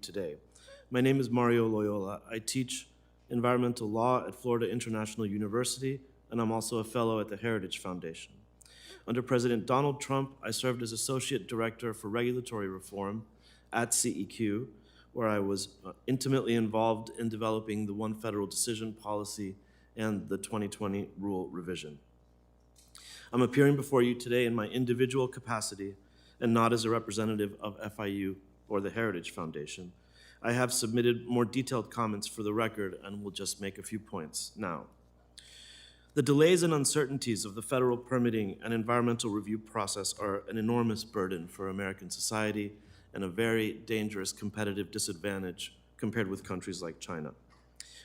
today. My name is Mario Loyola. I teach environmental law at Florida International University, and I'm also a fellow at the Heritage Foundation. Under President Donald Trump, I served as Associate Director for Regulatory Reform at CEQ, where I was intimately involved in developing the One Federal Decision policy and the 2020 rule revision. I'm appearing before you today in my individual capacity and not as a representative of FIU or the Heritage Foundation. I have submitted more detailed comments for the record and will just make a few points now. The delays and uncertainties of the federal permitting and environmental review process are an enormous burden for American society and a very dangerous competitive disadvantage compared with countries like China.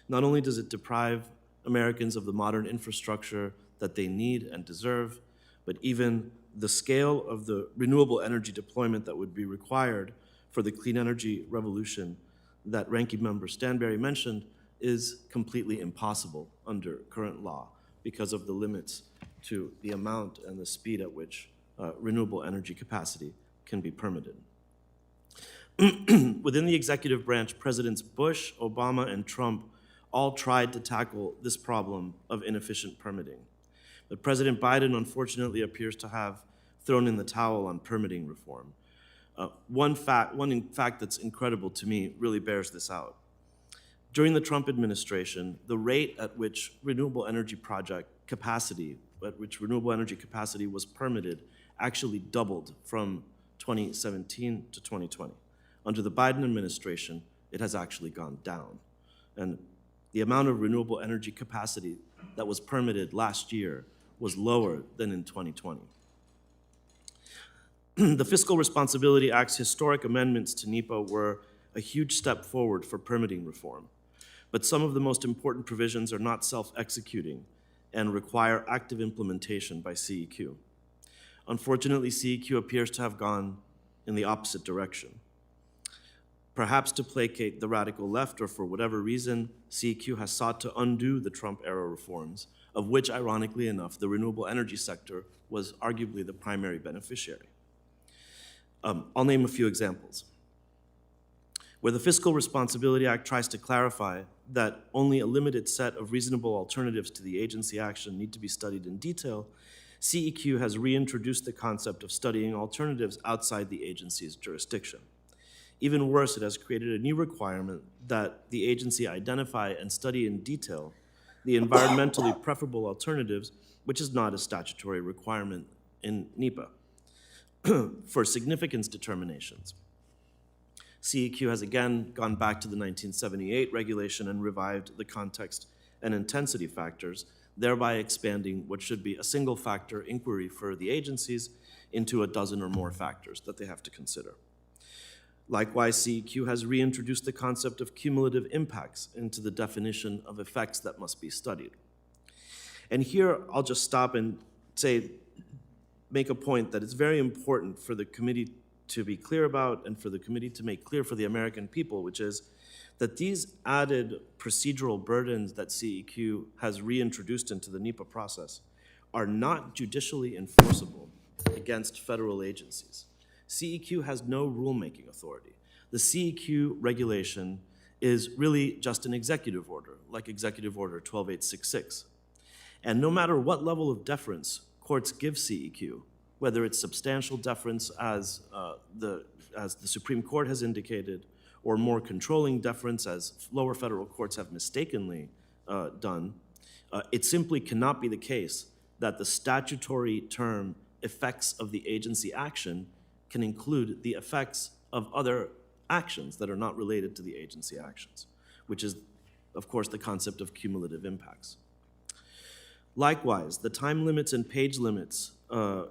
Not only does it deprive Americans of the modern infrastructure that they need and deserve, but even the scale of the renewable energy deployment that would be required for the clean energy revolution that Ranking Member Stanberry mentioned is completely impossible under current law because of the limits to the amount and the speed at which renewable energy capacity can be permitted. Within the executive branch, Presidents Bush, Obama, and Trump all tried to tackle this problem of inefficient permitting. But President Biden, unfortunately, appears to have thrown in the towel on permitting reform. One fact that's incredible to me really bears this out. During the Trump administration, the rate at which renewable energy capacity was permitted actually doubled from 2017 to 2020. Under the Biden administration, it has actually gone down. And the amount of renewable energy capacity that was permitted last year was lower than in 2020. The Fiscal Responsibility Act's historic amendments to NEPA were a huge step forward for permitting reform, but some of the most important provisions are not self-executing and require active implementation by CEQ. Unfortunately, CEQ appears to have gone in the opposite direction. Perhaps to placate the radical left or for whatever reason, CEQ has sought to undo the Trump-era reforms, of which, ironically enough, the renewable energy sector was arguably the primary beneficiary. I'll name a few examples. Where the Fiscal Responsibility Act tries to clarify that only a limited set of reasonable alternatives to the agency action need to be studied in detail, CEQ has reintroduced the concept of studying alternatives outside the agency's jurisdiction. Even worse, it has created a new requirement that the agency identify and study in detail the environmentally preferable alternatives, which is not a statutory requirement in NEPA, for significance determinations. CEQ has again gone back to the 1978 regulation and revived the context and intensity factors, thereby expanding what should be a single factor inquiry for the agencies into a dozen or more factors that they have to consider. Likewise, CEQ has reintroduced the concept of cumulative impacts into the definition of effects that must be studied. And here, I'll just stop and make a point that it's very important for the committee to be clear about and for the committee to make clear for the American people, which is that these added procedural burdens that CEQ has reintroduced into the NEPA process are not judicially enforceable against federal agencies. CEQ has no rulemaking authority. The CEQ regulation is really just an executive order, like Executive Order 12866. And no matter what level of deference courts give CEQ, whether it's substantial deference as the Supreme Court has indicated, or more controlling deference as lower federal courts have mistakenly done, it simply cannot be the case that the statutory term effects of the agency action can include the effects of other actions that are not related to the agency actions, which is, of course, the concept of cumulative impacts. Likewise, the time limits and page limits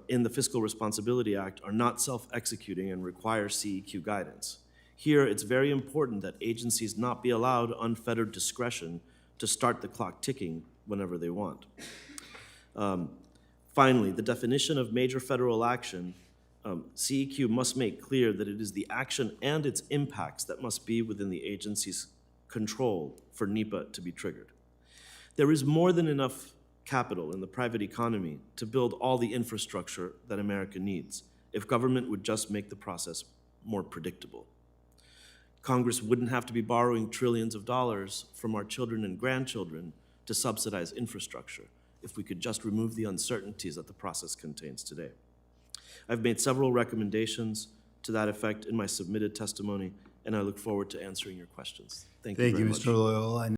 in the Fiscal Responsibility Act are not self-executing and require CEQ guidance. Here, it's very important that agencies not be allowed unfettered discretion to start the clock ticking whenever they want. Finally, the definition of major federal action, CEQ must make clear that it is the action and its impacts that must be within the agency's control for NEPA to be triggered. There is more than enough capital in the private economy to build all the infrastructure that America needs if government would just make the process more predictable. Congress wouldn't have to be borrowing trillions of dollars from our children and grandchildren to subsidize infrastructure if we could just remove the uncertainties that the process contains today. I've made several recommendations to that effect in my submitted testimony, and I look forward to answering your questions. Thank you very much. Thank you, Mr. Loyal.